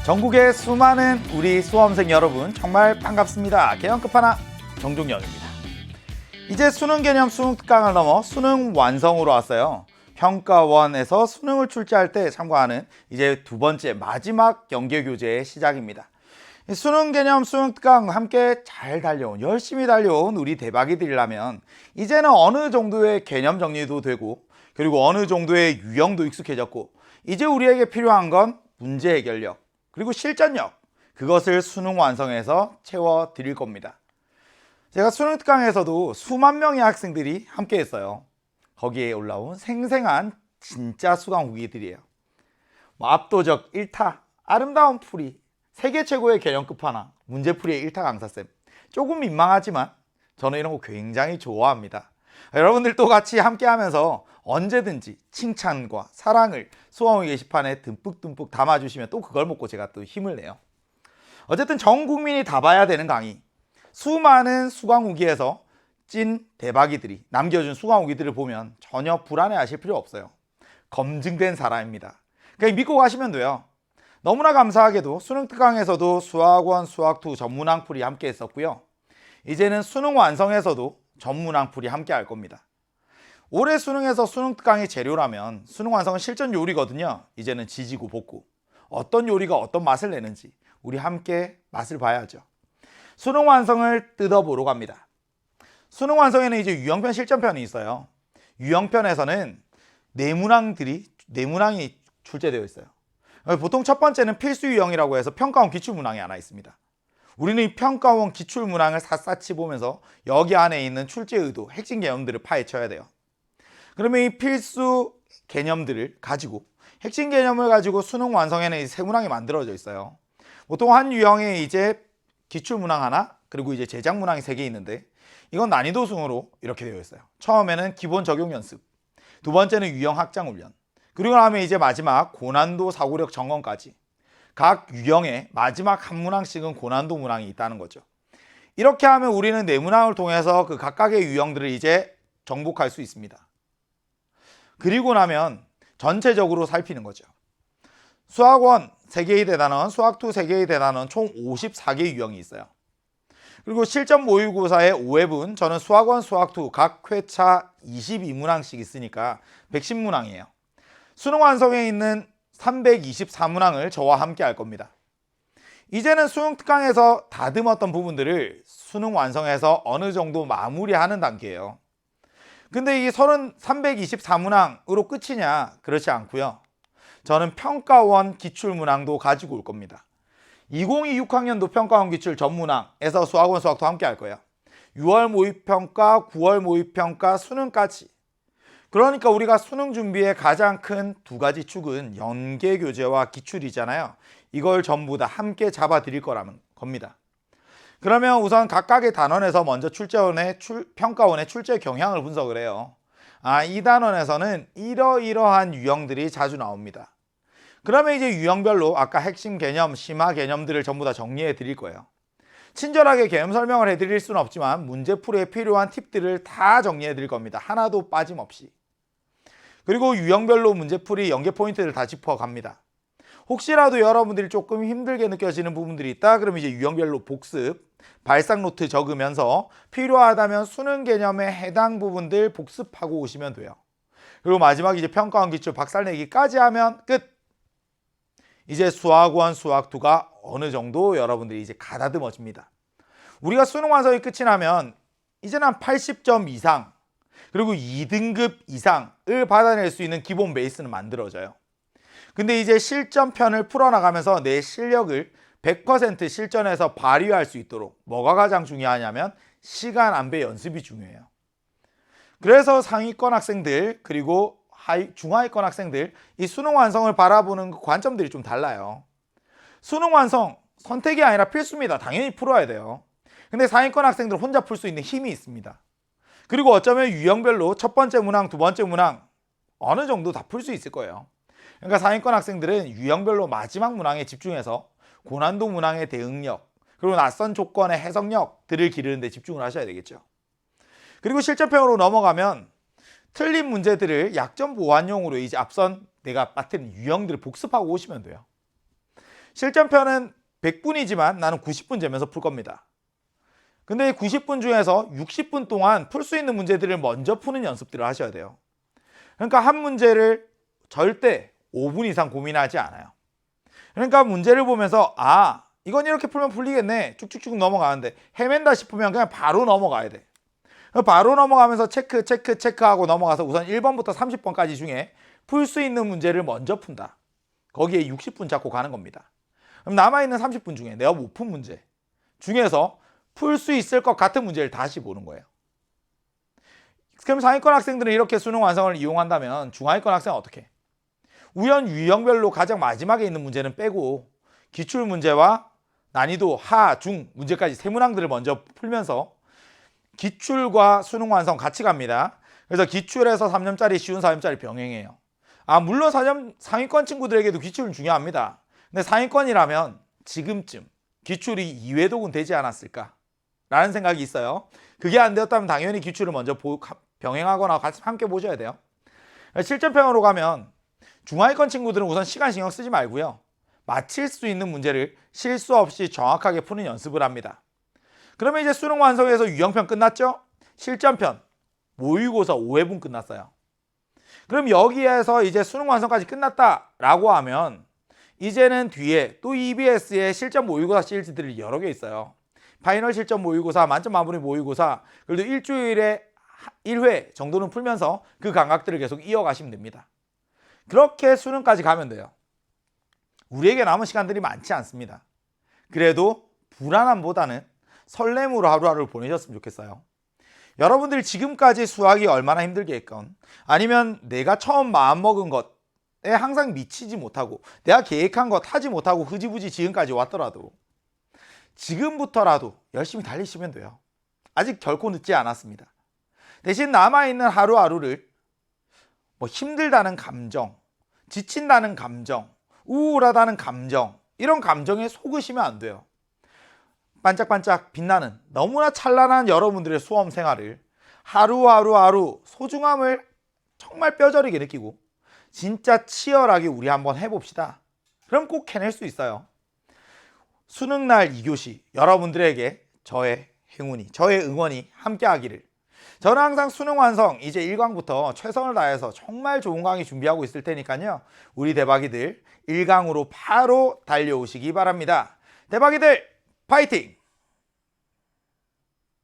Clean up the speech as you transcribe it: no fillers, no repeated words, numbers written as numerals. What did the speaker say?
전국의 수많은 우리 수험생 여러분 정말 반갑습니다. 개념 끝판왕 정종영입니다. 이제 수능 개념 수능 특강을 넘어 수능 완성으로 왔어요. 평가원에서 수능을 출제할 때 참고하는 이제 두 번째 마지막 연계교재의 시작입니다. 수능 개념 수능 특강 함께 잘 달려온 열심히 달려온 우리 대박이들이라면 이제는 어느 정도의 개념 정리도 되고 그리고 어느 정도의 유형도 익숙해졌고 이제 우리에게 필요한 건 문제 해결력 그리고 실전력, 그것을 수능 완성해서 채워드릴 겁니다. 제가 수능 특강에서도 수만 명의 학생들이 함께 했어요. 거기에 올라온 생생한 진짜 수강 후기들이에요. 압도적 1타, 아름다운 풀이, 세계 최고의 개념 끝판왕, 문제풀이의 1타 강사쌤. 조금 민망하지만 저는 이런 거 굉장히 좋아합니다. 여러분들도 같이 함께 하면서 언제든지 칭찬과 사랑을 수험의 게시판에 듬뿍듬뿍 담아주시면 또 그걸 먹고 제가 또 힘을 내요. 어쨌든 전 국민이 다 봐야 되는 강의, 수많은 수강 후기에서 찐 대박이들이 남겨준 수강 후기들을 보면 전혀 불안해하실 필요 없어요. 검증된 사람입니다. 그냥 믿고 가시면 돼요. 너무나 감사하게도 수능 특강에서도 수학원, 수학2 전문항 풀이 함께 했었고요. 이제는 수능 완성에서도 전문항 풀이 함께 할 겁니다. 올해 수능에서 수능 특강이 재료라면 수능 완성은 실전 요리거든요. 이제는 지지고 볶고 어떤 요리가 어떤 맛을 내는지 우리 함께 맛을 봐야죠. 수능 완성을 뜯어보러 갑니다. 수능 완성에는 이제 유형편 실전편이 있어요. 유형편에서는 네문항이 출제되어 있어요. 보통 첫 번째는 필수 유형이라고 해서 평가원 기출문항이 하나 있습니다. 우리는 이 평가원 기출문항을 샅샅이 보면서 여기 안에 있는 출제 의도, 핵심 개념들을 파헤쳐야 돼요. 그러면 이 필수 개념들을 가지고 핵심 개념을 가지고 수능 완성에는 이 세 문항이 만들어져 있어요. 보통 한 유형에 이제 기출문항 하나 그리고 이제 제작문항이 3개 있는데 이건 난이도 순으로 이렇게 되어 있어요. 처음에는 기본 적용 연습, 두 번째는 유형 확장 훈련, 그리고 나면 이제 마지막 고난도 사고력 점검까지 각 유형에 마지막 한 문항씩은 고난도 문항이 있다는 거죠. 이렇게 하면 우리는 네 문항을 통해서 그 각각의 유형들을 이제 정복할 수 있습니다. 그리고 나면 전체적으로 살피는 거죠. 수학원 3개의 대단원, 수학2 3개의 대단원 총 54개 유형이 있어요. 그리고 실전 모의고사의 5회분, 저는 수학원, 수학2 각 회차 22문항씩 있으니까 110문항이에요. 수능 완성에 있는 324문항을 저와 함께 할 겁니다. 이제는 수능 특강에서 다듬었던 부분들을 수능 완성해서 어느 정도 마무리하는 단계예요. 근데 이 324문항으로 끝이냐? 그렇지 않고요. 저는 평가원 기출문항도 가지고 올 겁니다. 2026 학년도 평가원 기출 전문항에서 수학원, 수학도 함께 할 거예요. 6월 모의평가, 9월 모의평가, 수능까지. 그러니까 우리가 수능 준비의 가장 큰 두 가지 축은 연계교재와 기출이잖아요. 이걸 전부 다 함께 잡아드릴 거라는 겁니다. 그러면 우선 각각의 단원에서 먼저 평가원의 출제 경향을 분석을 해요. 이 단원에서는 이러이러한 유형들이 자주 나옵니다. 그러면 이제 유형별로 아까 핵심 개념, 심화 개념들을 전부 다 정리해 드릴 거예요. 친절하게 개념 설명을 해드릴 수는 없지만 문제풀이에 필요한 팁들을 다 정리해 드릴 겁니다. 하나도 빠짐없이. 그리고 유형별로 문제풀이 연계 포인트를 다 짚어갑니다. 혹시라도 여러분들이 조금 힘들게 느껴지는 부분들이 있다 그러면 이제 유형별로 복습, 발상 노트 적으면서 필요하다면 수능 개념에 해당 부분들 복습하고 오시면 돼요. 그리고 마지막 이제 평가원 기출 박살내기까지 하면 끝! 이제 수학원, 수학2가 어느 정도 여러분들이 이제 가다듬어집니다. 우리가 수능 완성이 끝이 나면 이제는 한 80점 이상 그리고 2등급 이상을 받아낼 수 있는 기본 베이스는 만들어져요. 근데 이제 실전편을 풀어나가면서 내 실력을 100% 실전에서 발휘할 수 있도록 뭐가 가장 중요하냐면 시간 안배 연습이 중요해요. 그래서 상위권 학생들 그리고 중하위권 학생들 이 수능 완성을 바라보는 관점들이 좀 달라요. 수능 완성 선택이 아니라 필수입니다. 당연히 풀어야 돼요. 근데 상위권 학생들 혼자 풀 수 있는 힘이 있습니다. 그리고 어쩌면 유형별로 첫 번째 문항, 두 번째 문항 어느 정도 다 풀 수 있을 거예요. 그러니까 상위권 학생들은 유형별로 마지막 문항에 집중해서 고난도 문항의 대응력 그리고 낯선 조건의 해석력들을 기르는 데 집중을 하셔야 되겠죠. 그리고 실전편으로 넘어가면 틀린 문제들을 약점 보완용으로 이제 앞선 내가 빠뜨린 유형들을 복습하고 오시면 돼요. 실전편은 100분이지만 나는 90분 재면서 풀 겁니다. 근데 이 90분 중에서 60분 동안 풀 수 있는 문제들을 먼저 푸는 연습들을 하셔야 돼요. 그러니까 한 문제를 절대 5분 이상 고민하지 않아요. 그러니까 문제를 보면서 이건 이렇게 풀면 풀리겠네 쭉쭉쭉 넘어가는데 헤맨다 싶으면 그냥 바로 넘어가야 돼. 바로 넘어가면서 체크하고 넘어가서 우선 1번부터 30번까지 중에 풀 수 있는 문제를 먼저 푼다. 거기에 60분 잡고 가는 겁니다. 그럼 남아있는 30분 중에 내가 못 푼 문제 중에서 풀 수 있을 것 같은 문제를 다시 보는 거예요. 그럼 상위권 학생들은 이렇게 수능 완성을 이용한다면 중하위권 학생은 어떻게 해? 우연 유형별로 가장 마지막에 있는 문제는 빼고 기출 문제와 난이도 하, 중 문제까지 세 문항들을 먼저 풀면서 기출과 수능 완성 같이 갑니다. 그래서 기출에서 3점짜리 쉬운 4점짜리 병행해요. 물론 상위권 친구들에게도 기출은 중요합니다. 근데 상위권이라면 지금쯤 기출이 2회독은 되지 않았을까 라는 생각이 있어요. 그게 안 되었다면 당연히 기출을 먼저 병행하거나 같이 함께 보셔야 돼요. 실전평으로 가면 중하위권 친구들은 우선 시간 신경 쓰지 말고요. 맞힐 수 있는 문제를 실수 없이 정확하게 푸는 연습을 합니다. 그러면 이제 수능 완성에서 유형편 끝났죠? 실전편 모의고사 5회분 끝났어요. 그럼 여기에서 이제 수능 완성까지 끝났다라고 하면 이제는 뒤에 또 EBS의 실전 모의고사 시리즈들이 여러 개 있어요. 파이널 실전 모의고사, 만점 마무리 모의고사, 그래도 일주일에 1회 정도는 풀면서 그 감각들을 계속 이어가시면 됩니다. 그렇게 수능까지 가면 돼요. 우리에게 남은 시간들이 많지 않습니다. 그래도 불안함보다는 설렘으로 하루하루를 보내셨으면 좋겠어요. 여러분들이 지금까지 수학이 얼마나 힘들게 했건 아니면 내가 처음 마음먹은 것에 항상 미치지 못하고 내가 계획한 것 하지 못하고 흐지부지 지금까지 왔더라도 지금부터라도 열심히 달리시면 돼요. 아직 결코 늦지 않았습니다. 대신 남아있는 하루하루를 힘들다는 감정, 지친다는 감정, 우울하다는 감정, 이런 감정에 속으시면 안 돼요. 반짝반짝 빛나는 너무나 찬란한 여러분들의 수험 생활을 하루하루 소중함을 정말 뼈저리게 느끼고 진짜 치열하게 우리 한번 해봅시다. 그럼 꼭 해낼 수 있어요. 수능날 2교시 여러분들에게 저의 행운이, 저의 응원이 함께 하기를. 저는 항상 수능 완성 이제 1강부터 최선을 다해서 정말 좋은 강의 준비하고 있을 테니까요. 우리 대박이들 1강으로 바로 달려오시기 바랍니다. 대박이들 파이팅!